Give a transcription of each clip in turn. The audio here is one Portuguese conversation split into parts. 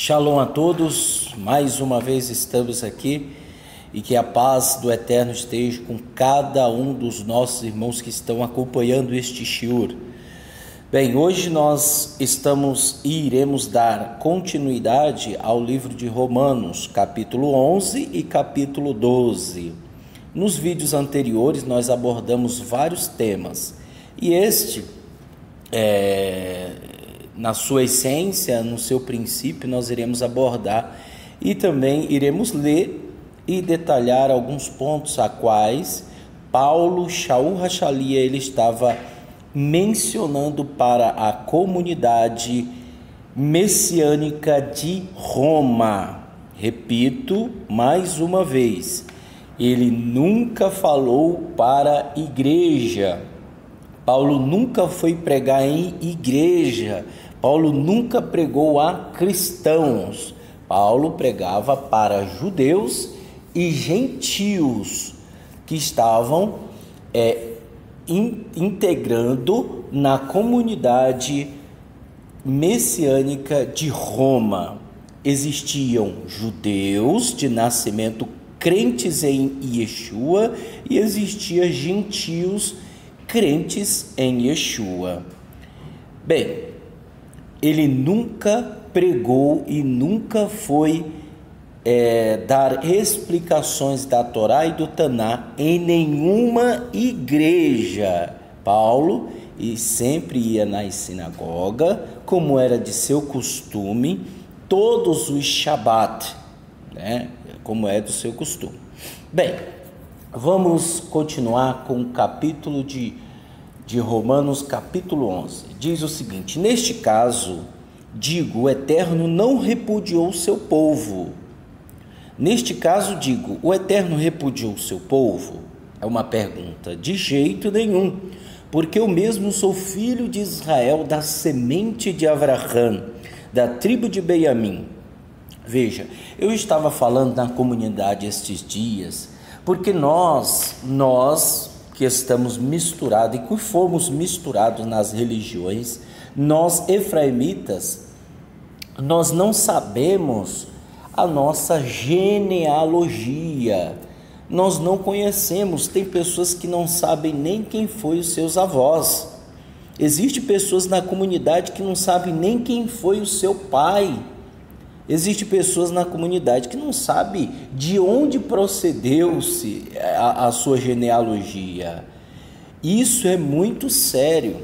Shalom a todos, mais uma vez estamos aqui e que a paz do Eterno esteja com cada um dos nossos irmãos que estão acompanhando este shiur. Bem, hoje nós iremos dar continuidade ao livro de Romanos, capítulo 11 e capítulo 12. Nos vídeos anteriores nós abordamos vários temas e este na sua essência, no seu princípio, nós iremos abordar e também iremos ler e detalhar alguns pontos a quais Paulo Shaul Hachalia ele estava mencionando para a comunidade messiânica de Roma. Repito mais uma vez, ele nunca falou para a igreja. Paulo nunca foi pregar em igreja. Paulo nunca pregou a cristãos. Paulo pregava para judeus e gentios que estavam integrando na comunidade messiânica de Roma. Existiam judeus de nascimento crentes em Yeshua e existiam gentios crentes em Yeshua. Bem, ele nunca pregou e nunca foi dar explicações da Torá e do Taná em nenhuma igreja. Paulo sempre ia na sinagoga, como era de seu costume, todos os Shabat, como é do seu costume. Bem, vamos continuar com o capítulo de Romanos, capítulo 11. Diz o seguinte: neste caso, digo, o Eterno não repudiou o seu povo. Neste caso, digo, o Eterno repudiou o seu povo? É uma pergunta. De jeito nenhum, porque eu mesmo sou filho de Israel, da semente de Avraham, da tribo de Benjamim. Veja, eu estava falando na comunidade estes dias, porque nós que estamos misturados e que fomos misturados nas religiões, nós efraimitas, nós não sabemos a nossa genealogia, nós não conhecemos. Tem pessoas que não sabem nem quem foi os seus avós. Existem pessoas na comunidade que não sabem nem quem foi o seu pai. Existem pessoas na comunidade que não sabem de onde procedeu-se a sua genealogia. Isso é muito sério.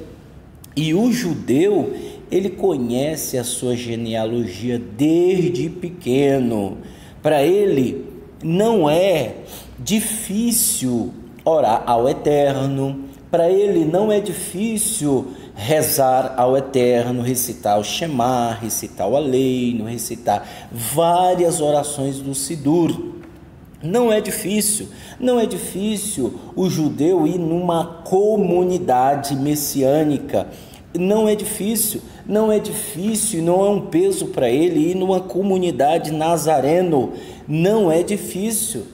E o judeu, ele conhece a sua genealogia desde pequeno. Para ele não é difícil orar ao Eterno. Para ele não é difícil rezar ao Eterno, recitar o Shema, recitar o Aleino, recitar várias orações do Sidur. Não é difícil o judeu ir numa comunidade messiânica. Não é difícil, não é um peso para ele ir numa comunidade nazareno. Não é difícil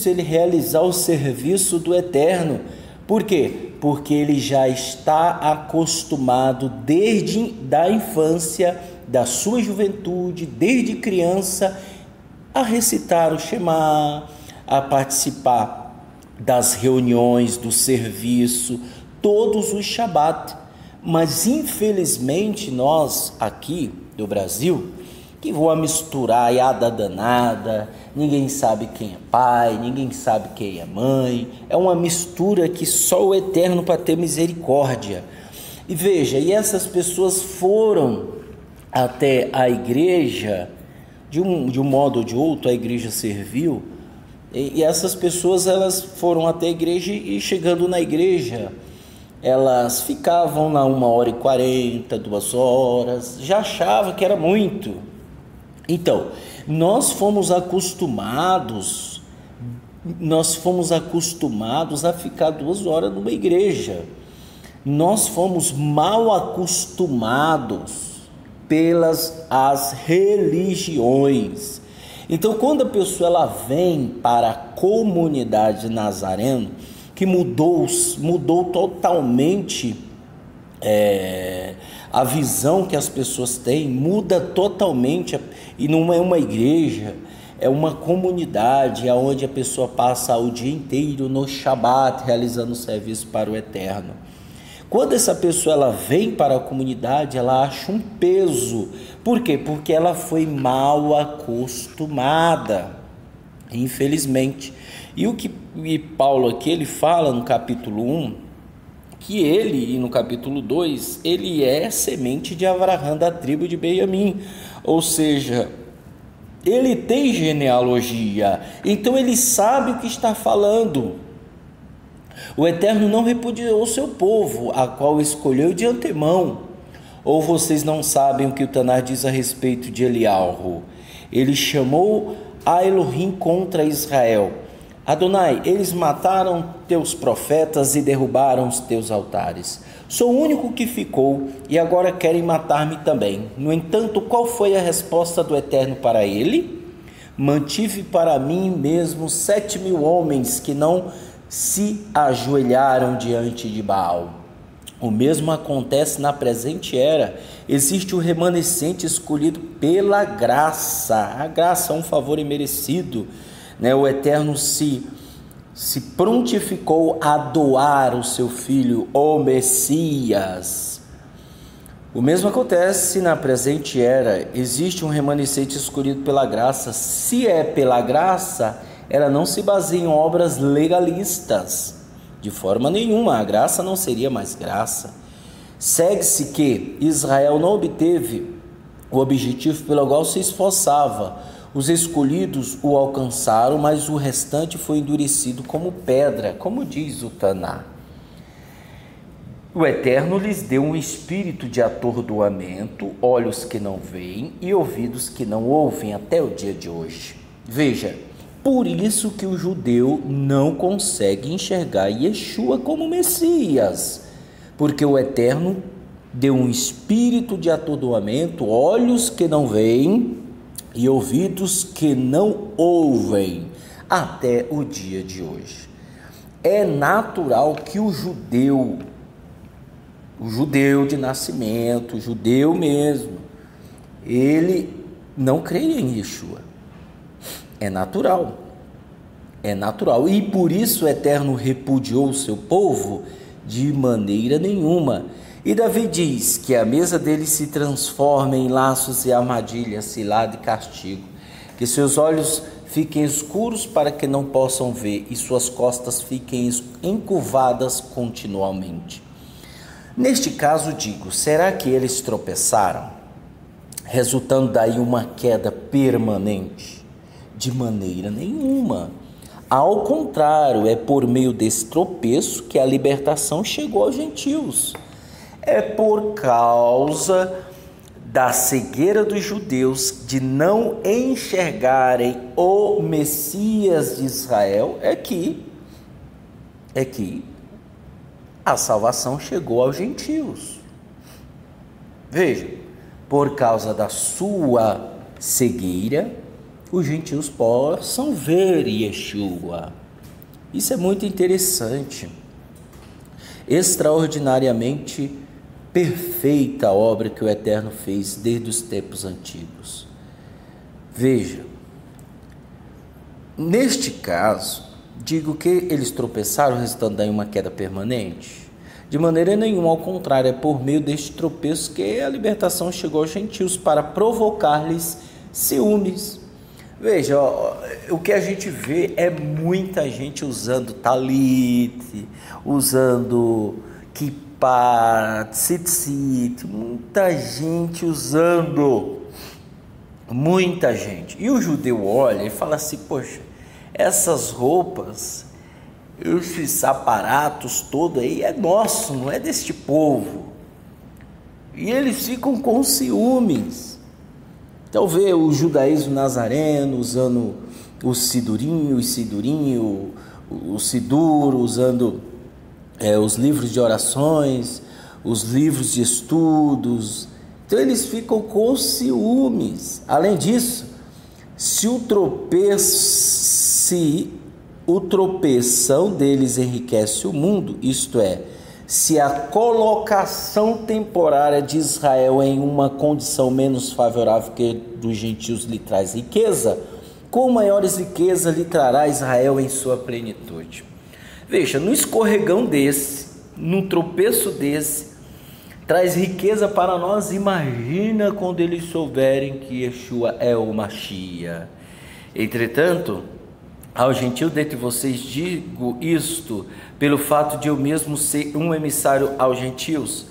ele realizar o serviço do Eterno. Por quê? Porque ele já está acostumado desde a infância, da sua juventude, desde criança, a recitar o Shema, a participar das reuniões, do serviço, todos os Shabat. Mas infelizmente nós aqui do Brasil, que vão misturar iada danada, ninguém sabe quem é pai, ninguém sabe quem é mãe, é uma mistura que só o Eterno para ter misericórdia. E veja, e essas pessoas foram até a igreja, de um modo ou de outro, a igreja serviu, e essas pessoas elas foram até a igreja e chegando na igreja, elas ficavam lá 1h40, 2 horas, já achavam que era muito. Então, nós fomos acostumados a ficar 2 horas numa igreja. Nós fomos mal acostumados pelas as religiões. Então, quando a pessoa ela vem para a comunidade nazareno, que mudou totalmente a visão que as pessoas têm muda totalmente, e não é uma igreja, é uma comunidade onde a pessoa passa o dia inteiro no Shabat realizando serviço para o Eterno. Quando essa pessoa ela vem para a comunidade, ela acha um peso. Por quê? Porque ela foi mal acostumada, infelizmente. E o que Paulo aqui ele fala no capítulo 1, que ele, e no capítulo 2, ele é semente de Avraham da tribo de Benjamim, ou seja, ele tem genealogia, então ele sabe o que está falando. O Eterno não repudiou o seu povo, a qual escolheu de antemão. Ou vocês não sabem o que o Tanar diz a respeito de Eliarro? Ele chamou a Elohim contra Israel. Adonai, eles mataram teus profetas e derrubaram os teus altares. Sou o único que ficou e agora querem matar-me também. No entanto, qual foi a resposta do Eterno para ele? Mantive para mim mesmo 7.000 homens que não se ajoelharam diante de Baal. O mesmo acontece na presente era. Existe o remanescente escolhido pela graça. A graça é um favor imerecido, né? O Eterno se prontificou a doar o seu filho, o Messias. O mesmo acontece na presente era. Existe um remanescente escolhido pela graça. Se é pela graça, ela não se baseia em obras legalistas, de forma nenhuma. A graça não seria mais graça. Segue-se que Israel não obteve o objetivo pelo qual se esforçava. Os escolhidos o alcançaram, mas o restante foi endurecido como pedra, como diz o Taná. O Eterno lhes deu um espírito de atordoamento, olhos que não veem e ouvidos que não ouvem até o dia de hoje. Veja, por isso que o judeu não consegue enxergar Yeshua como Messias, porque o Eterno deu um espírito de atordoamento, olhos que não veem e ouvidos que não ouvem até o dia de hoje. É natural que o judeu de nascimento, o judeu mesmo, ele não creia em Yeshua. É natural, e por isso o Eterno repudiou o seu povo de maneira nenhuma. E Davi diz que a mesa dele se transforma em laços e armadilhas, cilada e castigo, que seus olhos fiquem escuros para que não possam ver e suas costas fiquem encurvadas continuamente. Neste caso digo, será que eles tropeçaram, resultando daí uma queda permanente? De maneira nenhuma. Ao contrário, é por meio desse tropeço que a libertação chegou aos gentios. É por causa da cegueira dos judeus de não enxergarem o Messias de Israel é que a salvação chegou aos gentios. Veja, por causa da sua cegueira, os gentios possam ver Yeshua. Isso é muito interessante. Extraordinariamente perfeita a obra que o Eterno fez desde os tempos antigos. Veja, neste caso, digo que eles tropeçaram, resultando daí uma queda permanente? De maneira nenhuma, ao contrário, é por meio deste tropeço que a libertação chegou aos gentios para provocar-lhes ciúmes. Veja, o que a gente vê é muita gente usando talit, usando kippah, tzitzit, muita gente usando, muita gente. E o judeu olha e fala assim, poxa, essas roupas, esses aparatos todo aí é nosso, não é deste povo. E eles ficam com ciúmes. Então vê o judaísmo nazareno usando o sidurinho, o sidur, usando os livros de orações, os livros de estudos. Então eles ficam com ciúmes. Além disso, se o tropeção deles enriquece o mundo, isto é, se a colocação temporária de Israel em uma condição menos favorável que dos gentios lhe traz riqueza, com maiores riquezas lhe trará Israel em sua plenitude. Veja, no escorregão desse, num tropeço desse, traz riqueza para nós. Imagina quando eles souberem que Yeshua é o Mashiach. Entretanto, ao gentio dentre vocês digo isto, pelo fato de eu mesmo ser um emissário aos gentios,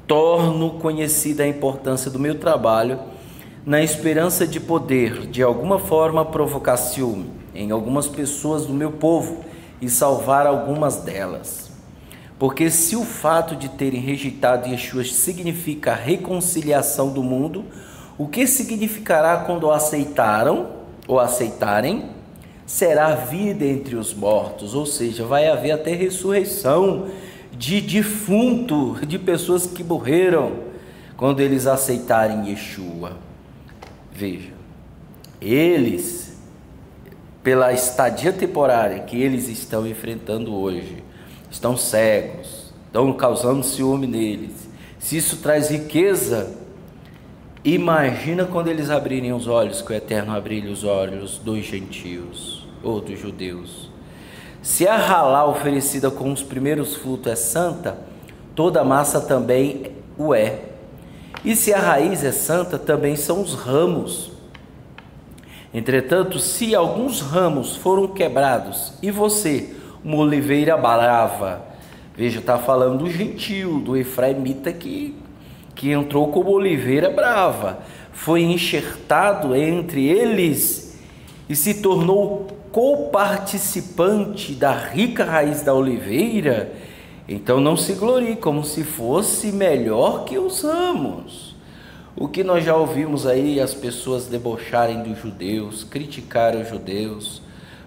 torno conhecida a importância do meu trabalho, na esperança de poder, de alguma forma, provocar ciúme em algumas pessoas do meu povo e salvar algumas delas. Porque se o fato de terem rejeitado Yeshua significa a reconciliação do mundo, o que significará quando o aceitaram ou aceitarem? Será vida entre os mortos, ou seja, vai haver até ressurreição de defunto, de pessoas que morreram, quando eles aceitarem Yeshua. Veja, eles, pela estadia temporária que eles estão enfrentando hoje, estão cegos, estão causando ciúme neles. Se isso traz riqueza, imagina quando eles abrirem os olhos, que o Eterno abrir os olhos dos gentios ou dos judeus. Se a halá oferecida com os primeiros frutos é santa, toda a massa também o é. E se a raiz é santa, também são os ramos. Entretanto, se alguns ramos foram quebrados, e você, uma oliveira brava, veja, está falando do gentio, do efraimita que entrou como oliveira brava, foi enxertado entre eles e se tornou coparticipante da rica raiz da oliveira, então não se glorie como se fosse melhor que os ramos. O que nós já ouvimos aí, as pessoas debocharem dos judeus, criticarem os judeus,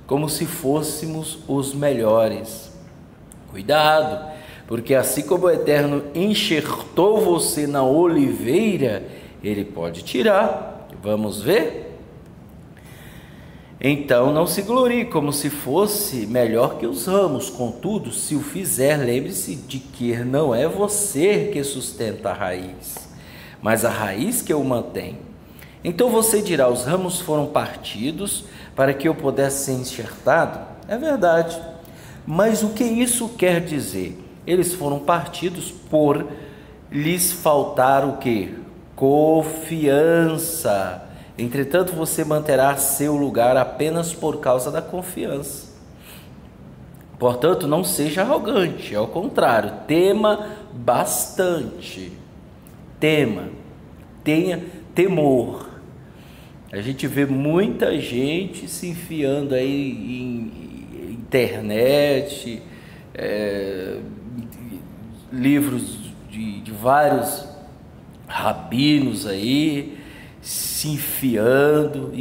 como se fôssemos os melhores. Cuidado, porque assim como o Eterno enxertou você na oliveira, Ele pode tirar. Vamos ver? Então não se glorie como se fosse melhor que os ramos. Contudo, se o fizer, lembre-se de que não é você que sustenta a raiz, mas a raiz que o mantém. Então você dirá: os ramos foram partidos para que eu pudesse ser enxertado? É verdade, mas o que isso quer dizer? Eles foram partidos por lhes faltar o quê? Confiança. Entretanto, você manterá seu lugar apenas por causa da confiança. Portanto, não seja arrogante, ao contrário, tema bastante. Tenha temor. A gente vê muita gente se enfiando aí em internet, livros de vários rabinos aí, se enfiando,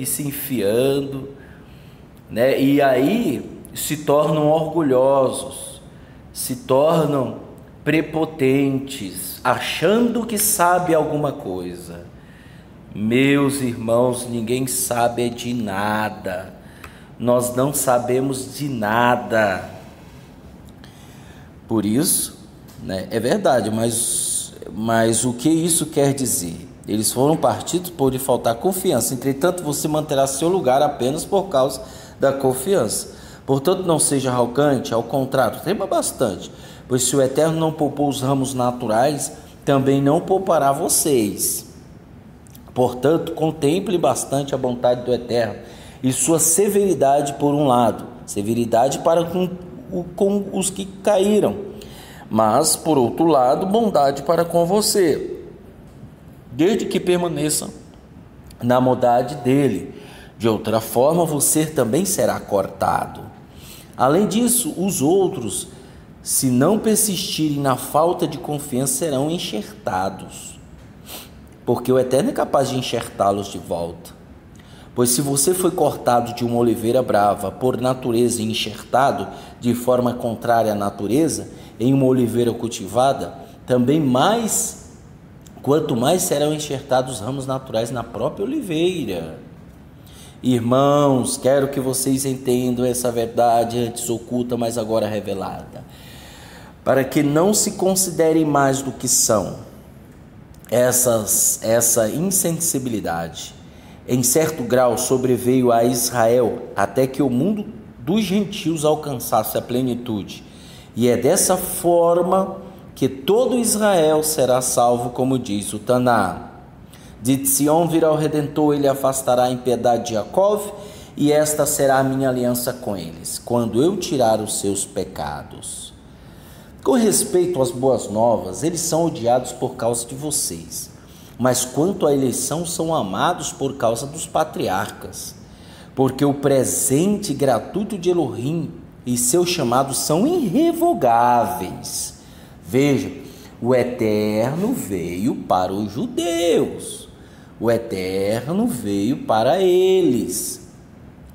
né? E aí se tornam orgulhosos, se tornam prepotentes, achando que sabe alguma coisa. Meus irmãos, ninguém sabe de nada. Nós não sabemos de nada. Por isso, né, é verdade, mas o que isso quer dizer? Eles foram partidos por lhe faltar confiança. Entretanto, você manterá seu lugar apenas por causa da confiança. Portanto, não seja arrogante, ao contrário, tema bastante. Pois se o Eterno não poupou os ramos naturais, também não poupará vocês. Portanto, contemple bastante a bondade do Eterno e sua severidade por um lado, severidade para com os que caíram, mas por outro lado, bondade para com você, desde que permaneça na bondade dele. De outra forma, você também será cortado. Além disso, os outros, se não persistirem na falta de confiança, serão enxertados, porque o Eterno é capaz de enxertá-los de volta. Pois se você foi cortado de uma oliveira brava por natureza e enxertado de forma contrária à natureza em uma oliveira cultivada, também quanto mais serão enxertados os ramos naturais na própria oliveira. Irmãos, quero que vocês entendam essa verdade antes oculta, mas agora revelada. para que não se considerem mais do que são. Essa insensibilidade, em certo grau, sobreveio a Israel, até que o mundo dos gentios alcançasse a plenitude. E é dessa forma que todo Israel será salvo, como diz o Taná. De Sion virá o Redentor, ele afastará a impiedade de Jacó, e esta será a minha aliança com eles, quando eu tirar os seus pecados. Com respeito às boas novas, eles são odiados por causa de vocês, mas quanto à eleição, são amados por causa dos patriarcas, porque o presente gratuito de Elohim e seus chamados são irrevogáveis. Veja, o Eterno veio para os judeus, o Eterno veio para eles.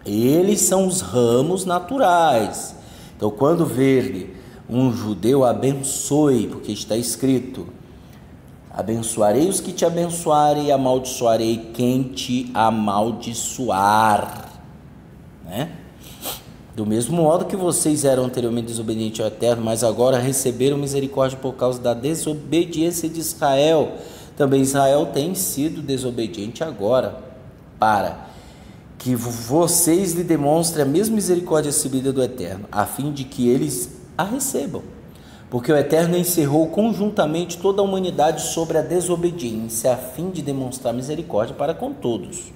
Eles são os ramos naturais. Então, quando ver um judeu, abençoe, porque está escrito: abençoarei os que te abençoarem e amaldiçoarei quem te amaldiçoar, né? Do mesmo modo que vocês eram anteriormente desobedientes ao Eterno, mas agora receberam misericórdia por causa da desobediência de Israel, também Israel tem sido desobediente agora, para que vocês lhe demonstrem a mesma misericórdia recebida do Eterno, a fim de que eles a recebam. Porque o Eterno encerrou conjuntamente toda a humanidade sobre a desobediência, a fim de demonstrar misericórdia para com todos.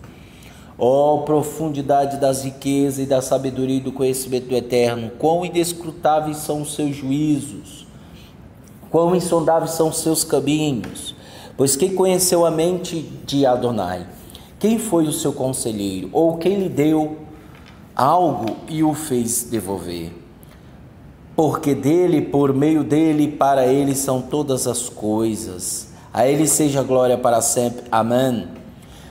Ó profundidade das riquezas e da sabedoria e do conhecimento do Eterno, quão inescrutáveis são os seus juízos, quão insondáveis são os seus caminhos. Pois quem conheceu a mente de Adonai? Quem foi o seu conselheiro? Ou quem lhe deu algo e o fez devolver? Porque dele, por meio dele, para ele são todas as coisas. A ele seja a glória para sempre. Amém.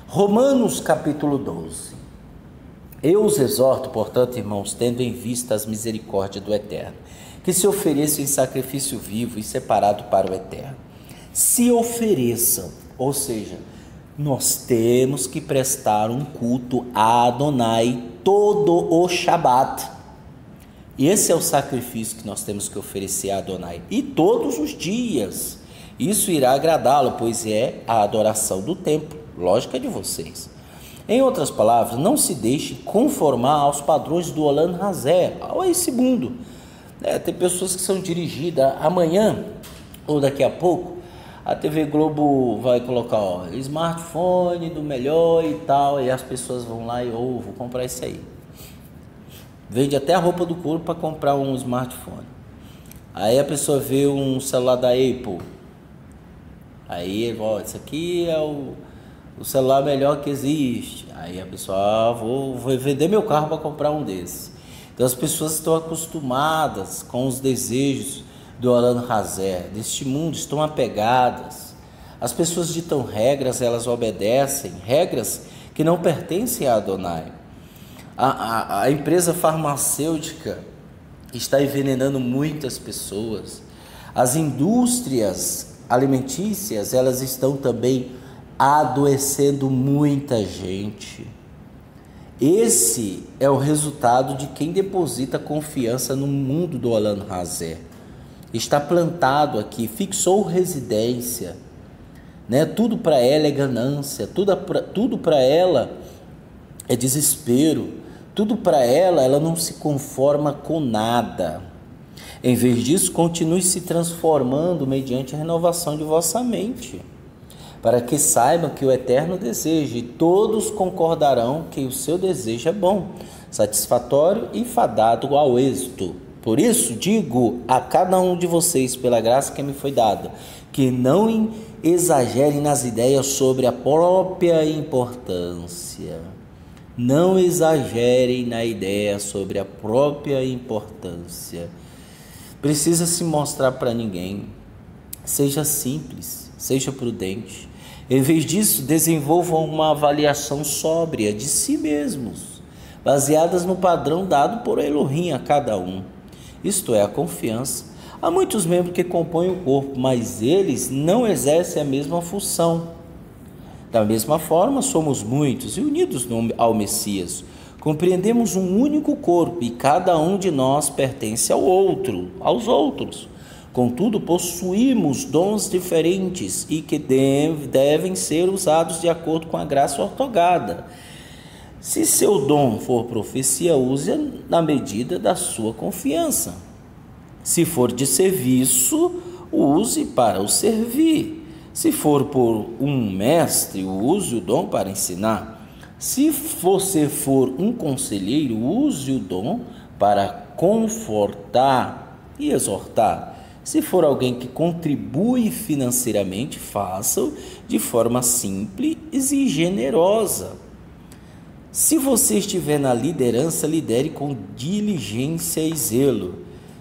Romanos capítulo 12. Eu os exorto, portanto, irmãos, tendo em vista as misericórdias do Eterno, que se ofereçam em sacrifício vivo e separado para o Eterno. Se ofereçam, ou seja, nós temos que prestar um culto a Adonai todo o Shabat. E esse é o sacrifício que nós temos que oferecer a Adonai. E todos os dias. Isso irá agradá-lo, pois é a adoração do templo. Lógica de vocês. Em outras palavras, não se deixe conformar aos padrões do Olam Hazé, a esse mundo. Tem pessoas que são dirigidas amanhã ou daqui a pouco. A TV Globo vai colocar smartphone do melhor e tal, e as pessoas vão lá e vou comprar isso aí. Vende até a roupa do couro para comprar um smartphone. Aí a pessoa vê um celular da Apple. Aí, isso aqui é o celular melhor que existe. Aí a pessoa, vou vender meu carro para comprar um desses. Então as pessoas estão acostumadas com os desejos do Olam Hazé, deste mundo, estão apegadas. As pessoas ditam regras, elas obedecem, regras que não pertencem a Adonai. A empresa farmacêutica está envenenando muitas pessoas. As indústrias alimentícias, elas estão também adoecendo muita gente. Esse é o resultado de quem deposita confiança no mundo do Olam Hazé. Está plantado aqui, fixou residência, né? Tudo para ela é ganância, tudo para ela é desespero, tudo para ela não se conforma com nada. Em vez disso, continue se transformando mediante a renovação de vossa mente, para que saibam que o Eterno deseja, e todos concordarão que o seu desejo é bom, satisfatório e fadado ao êxito. Por isso, digo a cada um de vocês, pela graça que me foi dada, que não exagerem nas ideias sobre a própria importância. Não exagerem na ideia sobre a própria importância. Precisa se mostrar para ninguém. Seja simples, seja prudente. Em vez disso, desenvolvam uma avaliação sóbria de si mesmos, baseadas no padrão dado por Elohim a cada um. Isto é, a confiança. Há muitos membros que compõem o corpo, mas eles não exercem a mesma função. Da mesma forma, somos muitos e unidos ao Messias. Compreendemos um único corpo e cada um de nós pertence aos outros. Contudo, possuímos dons diferentes e que devem ser usados de acordo com a graça outorgada. Se seu dom for profecia, use-a na medida da sua confiança. Se for de serviço, use para o servir. Se for por um mestre, use o dom para ensinar. Se você for um conselheiro, use o dom para confortar e exortar. Se for alguém que contribui financeiramente, faça-o de forma simples e generosa. Se você estiver na liderança, lidere com diligência e zelo.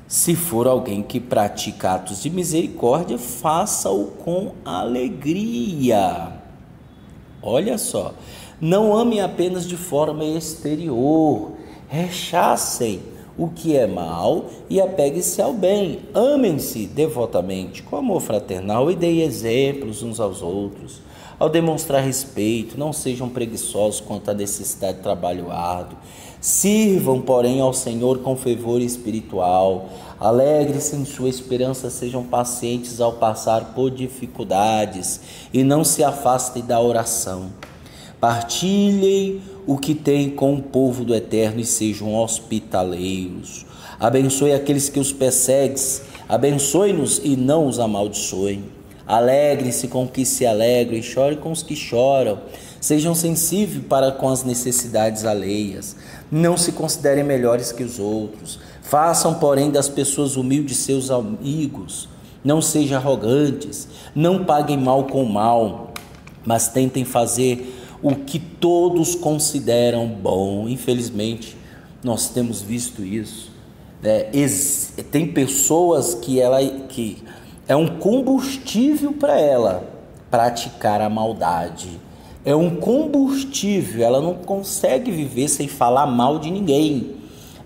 Se for alguém que pratica atos de misericórdia, faça-o com alegria. Olha só, não amem apenas de forma exterior, rechacem o que é mal e apegue-se ao bem. Amem-se devotamente, com amor fraternal, e deem exemplos uns aos outros. Ao demonstrar respeito, não sejam preguiçosos quanto à necessidade de trabalho árduo. Sirvam, porém, ao Senhor com fervor espiritual. Alegre-se em sua esperança, sejam pacientes ao passar por dificuldades e não se afastem da oração. Partilhem o que têm com o povo do Eterno e sejam hospitaleiros. Abençoe aqueles que os perseguem, abençoe-nos e não os amaldiçoem. Alegre-se com os que se alegram e chore com os que choram. Sejam sensíveis para com as necessidades alheias. Não se considerem melhores que os outros. Façam, porém, das pessoas humildes seus amigos. Não sejam arrogantes. Não paguem mal com mal, mas tentem fazer o que todos consideram bom. Infelizmente, nós temos visto isso. Tem pessoas que é um combustível para ela praticar a maldade. É um combustível, ela não consegue viver sem falar mal de ninguém.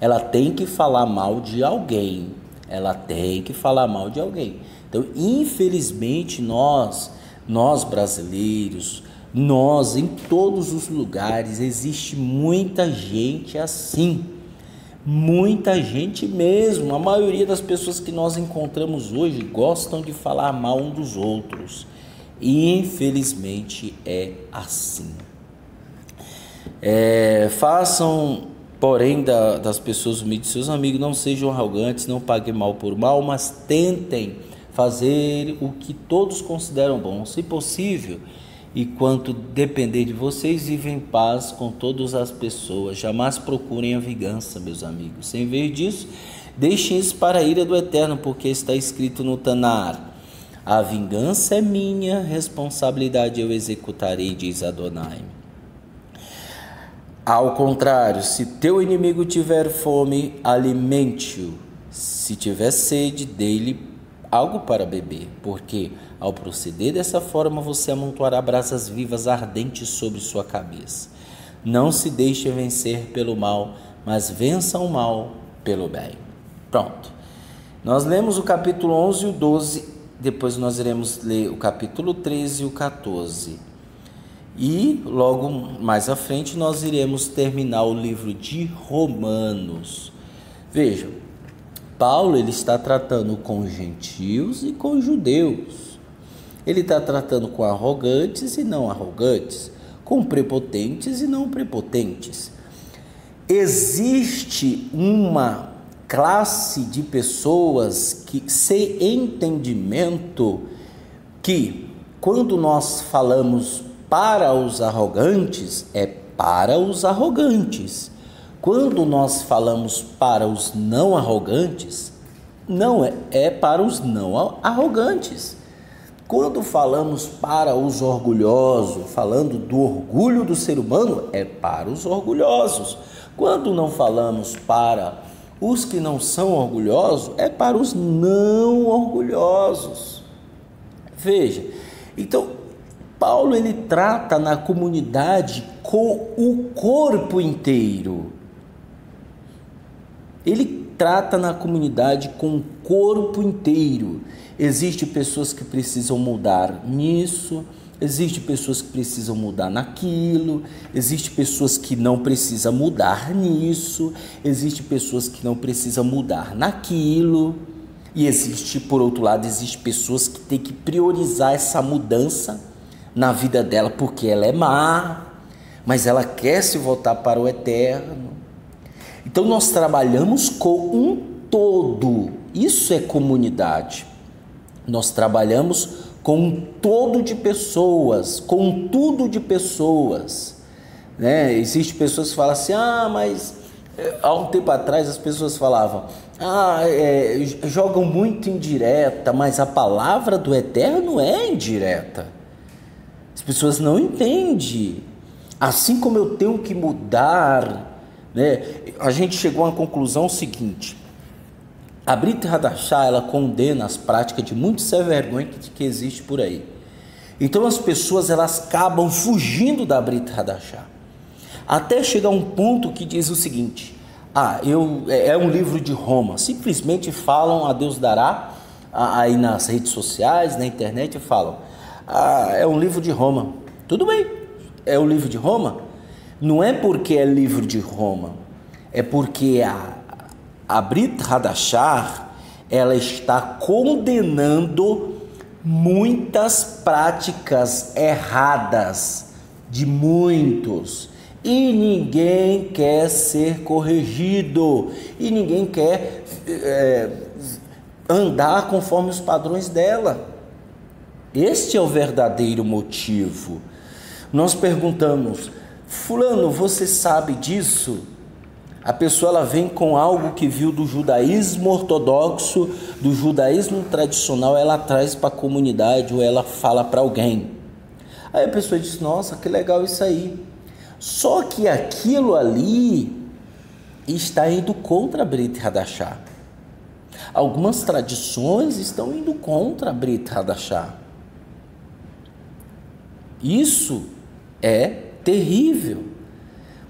Ela tem que falar mal de alguém. Então, infelizmente, nós brasileiros, nós em todos os lugares, existe muita gente assim. Muita gente mesmo. A maioria das pessoas que nós encontramos hoje gostam de falar mal um dos outros. Infelizmente é assim. Façam, porém, das pessoas humildes seus amigos, não sejam arrogantes, não paguem mal por mal, mas tentem fazer o que todos consideram bom. Se possível, e quanto depender de vocês, vivem em paz com todas as pessoas. Jamais procurem a vingança, meus amigos. Em vez disso, deixem isso para a ira do Eterno, porque está escrito no Tanar: a vingança é minha, responsabilidade eu executarei, diz Adonai. Ao contrário, se teu inimigo tiver fome, alimente-o. Se tiver sede, dê-lhe algo para beber, porque ao proceder dessa forma você amontoará brasas vivas ardentes sobre sua cabeça. Não se deixe vencer pelo mal, mas vença o mal pelo bem. Pronto. Nós lemos o capítulo 11 e o 12, depois nós iremos ler o capítulo 13 e o 14. E logo mais à frente nós iremos terminar o livro de Romanos. Vejam, Paulo ele está tratando com gentios e com judeus. Ele está tratando com arrogantes e não arrogantes, com prepotentes e não prepotentes. Existe uma classe de pessoas que, sem entendimento, que quando nós falamos para os arrogantes, é para os arrogantes. Quando nós falamos para os não arrogantes, não é para os não arrogantes. Quando falamos para os orgulhosos, falando do orgulho do ser humano, é para os orgulhosos. Quando não falamos para os que não são orgulhosos, é para os não orgulhosos. Veja, então, Paulo ele trata na comunidade com o corpo inteiro. Ele trata na comunidade com o corpo inteiro. Existem pessoas que precisam mudar nisso, existem pessoas que precisam mudar naquilo, existem pessoas que não precisam mudar nisso, existem pessoas que não precisam mudar naquilo. E existe, por outro lado, existe pessoas que têm que priorizar essa mudança na vida dela, porque ela é má, mas ela quer se voltar para o eterno. Então nós trabalhamos com um todo, isso é comunidade. Nós trabalhamos com um todo de pessoas, com um tudo de pessoas, né? Existem pessoas que falam assim, mas há um tempo atrás as pessoas falavam, jogam muito indireta, mas a palavra do eterno é indireta. As pessoas não entendem. Assim como eu tenho que mudar, né? A gente chegou a uma conclusão seguinte: a Brit Hadashah, ela condena as práticas de muito sem vergonha que existe por aí. Então as pessoas elas acabam fugindo da Brit Hadashah, até chegar um ponto que diz o seguinte: é um livro de Roma. Simplesmente falam, a Deus dará, aí nas redes sociais, na internet, falam, é um livro de Roma. Tudo bem, é um livro de Roma. Não é porque é livro de Roma, é porque a Brit Hadashah, ela está condenando muitas práticas erradas de muitos, e ninguém quer ser corrigido, e ninguém quer andar conforme os padrões dela. Este é o verdadeiro motivo. Nós perguntamos, fulano, você sabe disso? A pessoa ela vem com algo que viu do judaísmo ortodoxo, do judaísmo tradicional, ela traz para a comunidade ou ela fala para alguém. Aí a pessoa diz, nossa, que legal isso aí. Só que aquilo ali está indo contra a Brit Hadashah. Algumas tradições estão indo contra a Brit Hadashah. Isso é terrível.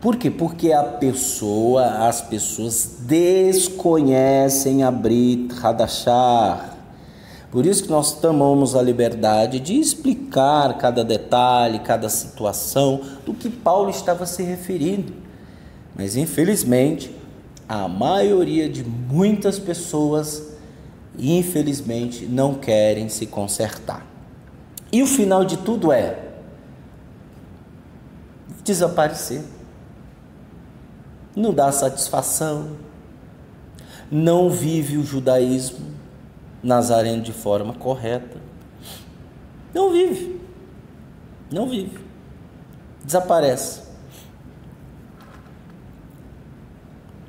Por quê? Porque as pessoas desconhecem a Brit Hadashah. Por isso que nós tomamos a liberdade de explicar cada detalhe, cada situação do que Paulo estava se referindo. Mas infelizmente, a maioria de muitas pessoas, infelizmente, não querem se consertar. E o final de tudo é desaparecer. Não dá satisfação, não vive o judaísmo nazareno de forma correta, não vive, desaparece.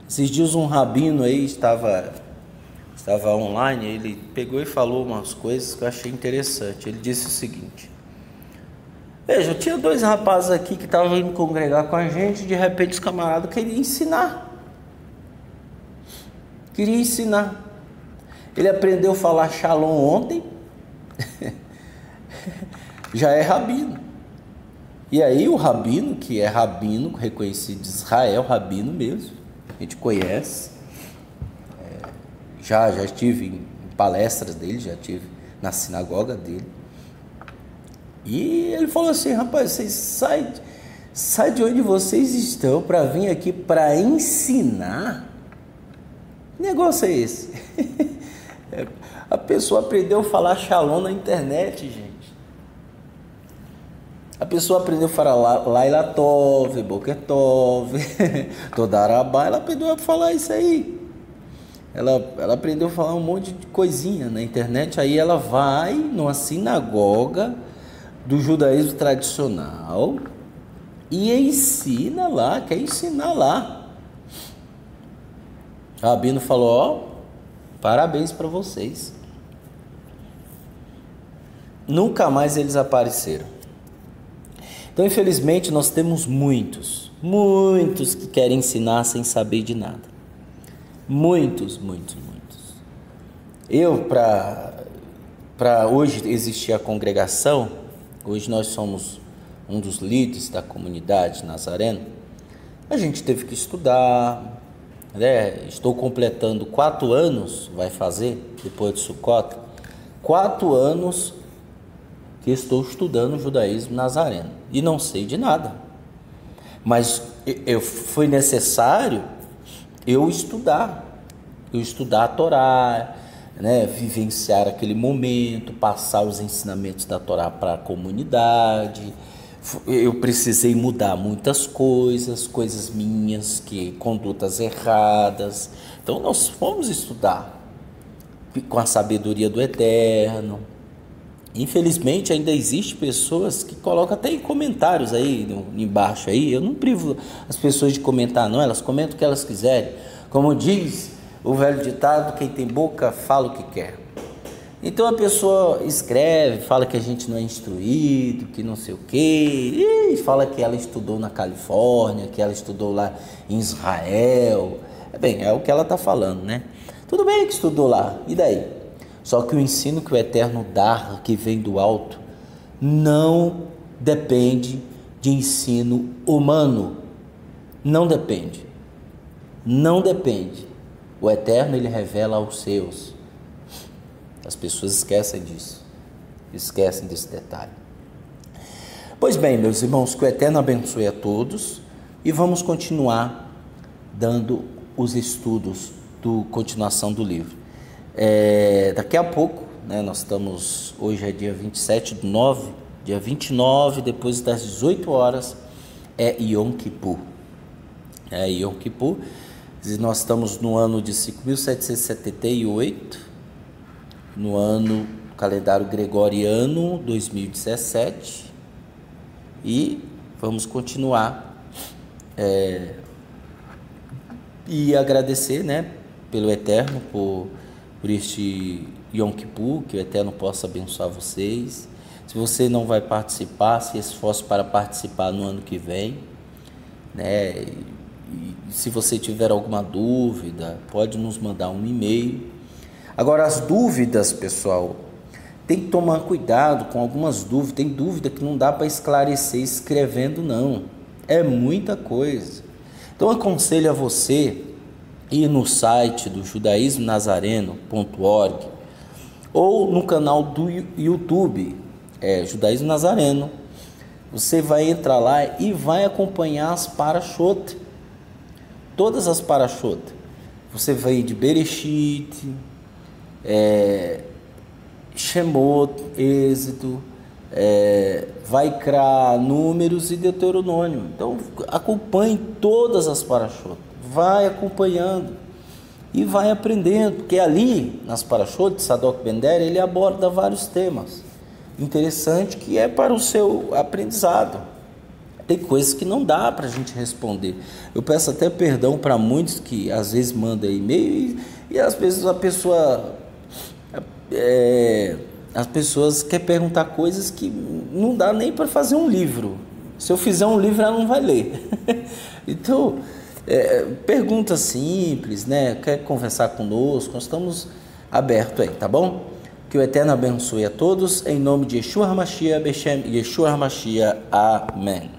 Esses dias um rabino aí estava online, ele pegou e falou umas coisas que eu achei interessante. Ele disse o seguinte: veja, tinha 2 rapazes aqui que estavam vindo congregar com a gente, de repente os camaradas queriam ensinar. Ele aprendeu a falar shalom ontem, já é rabino. E aí o rabino, que é rabino, reconhecido de Israel, rabino mesmo, a gente conhece, já estive em palestras dele, já estive na sinagoga dele. E ele falou assim, rapaz, vocês sai de onde vocês estão para vir aqui para ensinar? Que negócio é esse? A pessoa aprendeu a falar shalom na internet, gente. A pessoa aprendeu a falar Laila Tov, Boker Tov, Todarabá, ela aprendeu a falar isso aí. Ela aprendeu a falar um monte de coisinha na internet, aí ela vai numa sinagoga do judaísmo tradicional e ensina lá, quer ensinar lá. O rabino falou, parabéns para vocês. Nunca mais eles apareceram. Então, infelizmente, nós temos muitos que querem ensinar sem saber de nada. Muitos. Eu, para hoje existir a congregação, hoje nós somos um dos líderes da comunidade nazareno, a gente teve que estudar, né? Estou completando 4 anos, vai fazer, depois de Sukkot, 4 anos que estou estudando o judaísmo nazareno, e não sei de nada, mas foi necessário eu estudar a Torá, né, vivenciar aquele momento, passar os ensinamentos da Torá para a comunidade. Eu precisei mudar muitas coisas minhas, condutas erradas. Então nós fomos estudar com a sabedoria do Eterno. Infelizmente ainda existe pessoas que colocam até em comentários aí embaixo aí. Eu não privo as pessoas de comentar não, elas comentam o que elas quiserem. Como diz o velho ditado, quem tem boca fala o que quer. Então a pessoa escreve, fala que a gente não é instruído, que não sei o quê, e fala que ela estudou na Califórnia, que ela estudou lá em Israel. Bem, é o que ela está falando, né? Tudo bem que estudou lá, e daí? Só que o ensino que o Eterno dá, que vem do alto, não depende de ensino humano. Não depende. Não depende. O Eterno, ele revela aos seus. As pessoas esquecem disso. Esquecem desse detalhe. Pois bem, meus irmãos, que o Eterno abençoe a todos. E vamos continuar dando os estudos continuação do livro. Daqui a pouco, né, nós estamos, hoje é dia 27/9, dia 29, depois das 18 horas, é Yom Kippur. Yom Kippur, nós estamos no ano de 5.778, no ano calendário gregoriano 2017, e vamos continuar e agradecer, né, pelo Eterno por este Yom Kippur, que o Eterno possa abençoar vocês. Se você não vai participar, se esforce para participar no ano que vem, né? E se você tiver alguma dúvida, pode nos mandar um e-mail. Agora, as dúvidas, pessoal, tem que tomar cuidado com algumas dúvidas. Tem dúvida que não dá para esclarecer escrevendo, não. É muita coisa. Então, aconselho a você ir no site do judaismonazareno.org ou no canal do YouTube, Judaísmo Nazareno. Você vai entrar lá e vai acompanhar as parashot, todas as parashot. Você vai de Bereshit, Shemot, Êxodo, Vaikra, Números e Deuteronômio. Então acompanhe todas as parashot, vai acompanhando e vai aprendendo, porque ali nas parashot de Sadok Ben-Der ele aborda vários temas interessante que é para o seu aprendizado. Tem coisas que não dá para a gente responder. Eu peço até perdão para muitos que às vezes mandam e-mail e às vezes as pessoas querem perguntar coisas que não dá nem para fazer um livro. Se eu fizer um livro, ela não vai ler. Então, pergunta simples, né? Quer conversar conosco? Nós estamos abertos aí, tá bom? Que o Eterno abençoe a todos, em nome de Yeshua HaMashiach, Beshem Yeshua HaMashiach. Amém.